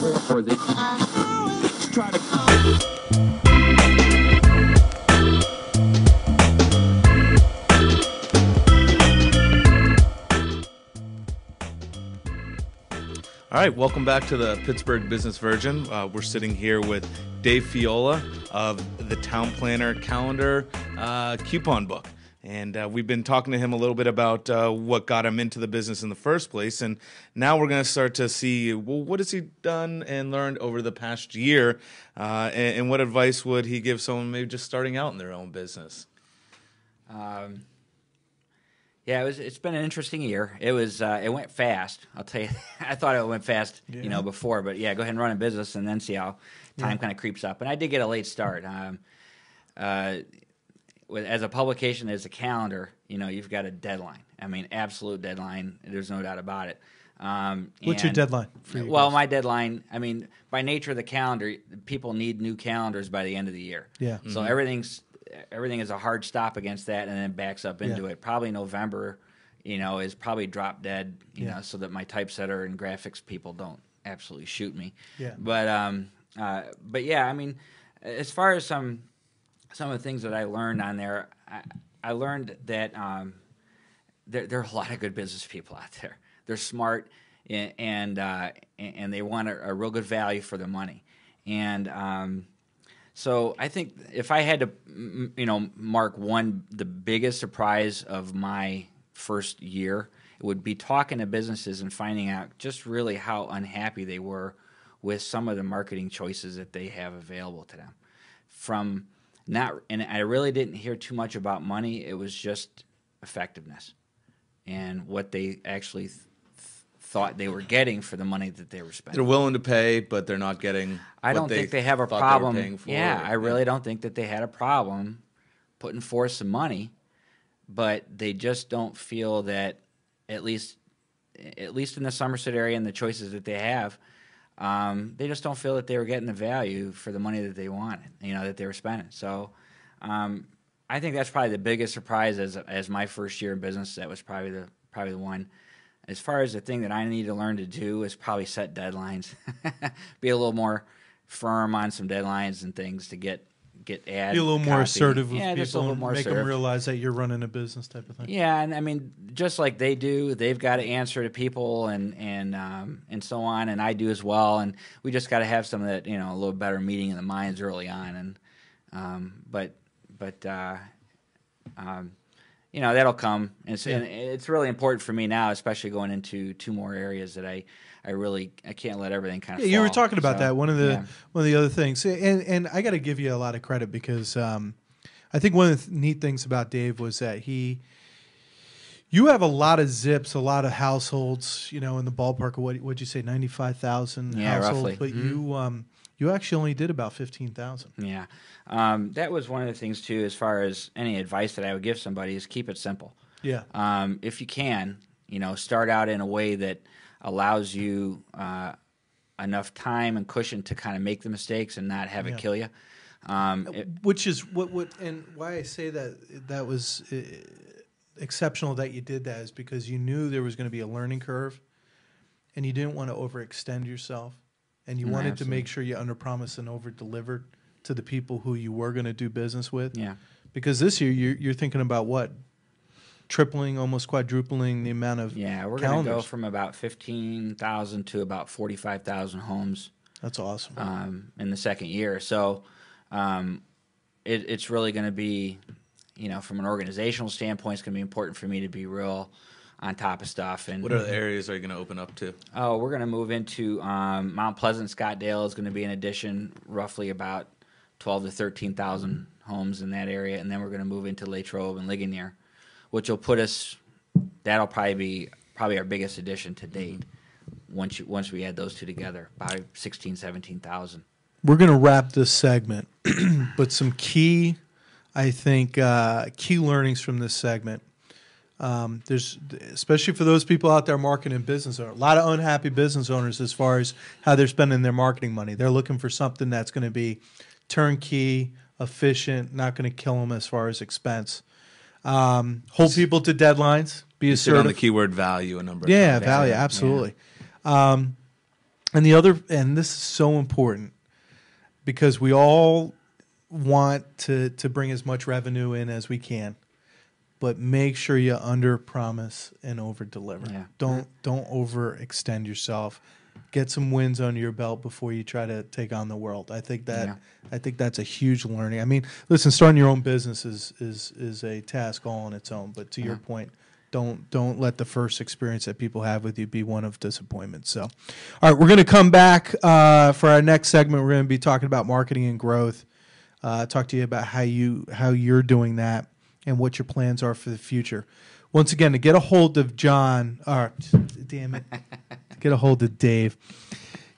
or they try to. All right, welcome back to the Pittsburgh Business Virgin. We're sitting here with Dave Fiola of the Town Planner Calendar Coupon Book. And we've been talking to him a little bit about what got him into the business in the first place. And now we're going to start to see, well, what has he done and learned over the past year? And what advice would he give someone maybe just starting out in their own business? Yeah, it's been an interesting year. It went fast. I'll tell you. I thought it went fast, before. But yeah, go ahead and run a business and then see how time kind of creeps up. And I did get a late start. As a publication, as a calendar, you've got a deadline. I mean, absolute deadline. There's no doubt about it. What's your deadline for you Well, guys? my deadline, I mean, by nature of the calendar, people need new calendars by the end of the year. Yeah. So everything is a hard stop against that, and then backs up into it. Probably November, is probably drop dead, so that my typesetter and graphics people don't absolutely shoot me. Yeah. But yeah, I mean, as far as some of the things that I learned on there, I learned that there are a lot of good business people out there. They're smart and they want a real good value for their money. And so I think if I had to, mark the biggest surprise of my first year, it would be talking to businesses and finding out just really how unhappy they were with some of the marketing choices that they have available to them. And I really didn't hear too much about money. It was just effectiveness and what they actually thought they were getting for the money that they were spending. They're willing to pay, but they're not getting. I don't think they have a problem. I really don't think that they had a problem putting forth some money, but they just don't feel that at least in the Somerset area and the choices that they have, they just don't feel that they were getting the value for the money that they wanted, that they were spending. So I think that's probably the biggest surprise as my first year in business. That was probably the one. As far as the thing that I need to learn to do is probably set deadlines, be a little more firm on some deadlines and things to get ad. Be a little more assertive with people, just a little more make them realize that you're running a business type of thing. Yeah, and I mean, just like they do, they've got to answer to people and so on, and I do as well. And we just got to have some of that, a little better meeting of the minds early on. And that'll come. And it's really important for me now, especially going into two more areas that I can't let everything kind of fall. You were talking about that. One of the other things, and I got to give you a lot of credit because I think one of the neat things about Dave was that you have a lot of zips, a lot of households, in the ballpark of what'd you say, 95,000 households, roughly. but you actually only did about 15,000. Yeah. That was one of the things, too, as far as any advice that I would give somebody is keep it simple. Yeah. If you can, start out in a way that allows you enough time and cushion to kind of make the mistakes and not have it kill you. Which is what and why I say that was exceptional that you did that is because you knew there was going to be a learning curve and you didn't want to overextend yourself. And you wanted to make sure you underpromised and overdelivered to the people who you were going to do business with. Yeah. Because this year you're thinking about what? Tripling, almost quadrupling the amount of we're going to go from about 15,000 to about 45,000 homes. That's awesome. In the second year. So it's really going to be, from an organizational standpoint, it's going to be important for me to be real on top of stuff. And what other areas are you going to open up to? Oh, we're going to move into Mount Pleasant, Scottsdale is going to be an addition, roughly about 12 to 13,000 homes in that area, and then we're going to move into Latrobe and Ligonier, which will put us. That'll probably be our biggest addition to date. Once we add those two together, by 16, 17,000. We're going to wrap this segment, but some key, I think, key learnings from this segment. There's, especially for those people out there marketing business owners, a lot of unhappy business owners as far as how they're spending their marketing money. They're looking for something that's going to be turnkey, efficient, not going to kill them as far as expense. Hold people to deadlines. Be assertive. On the keyword value a number of times. times. Value, absolutely. And this is so important because we all want to bring as much revenue in as we can, but make sure you under promise and over deliver. Yeah. Don't overextend yourself. Get some wins under your belt before you try to take on the world. I think that's a huge learning. I mean, listen, starting your own business is a task all on its own. But to your point, don't let the first experience that people have with you be one of disappointment. So, all right, we're going to come back for our next segment. We're going to be talking about marketing and growth. Talk to you about how you're doing that and what your plans are for the future. Once again, to get a hold of John, damn it, get a hold of Dave.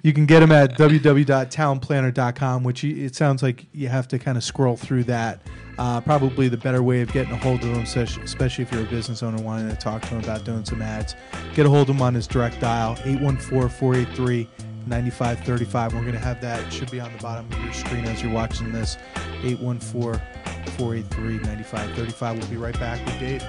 You can get him at www.townplanner.com, which it sounds like you have to kind of scroll through that. Probably the better way of getting a hold of him, especially if you're a business owner wanting to talk to him about doing some ads. Get a hold of him on his direct dial, 814-483-9535. We're going to have that. It should be on the bottom of your screen as you're watching this, 814-483-9535. We'll be right back with Dave.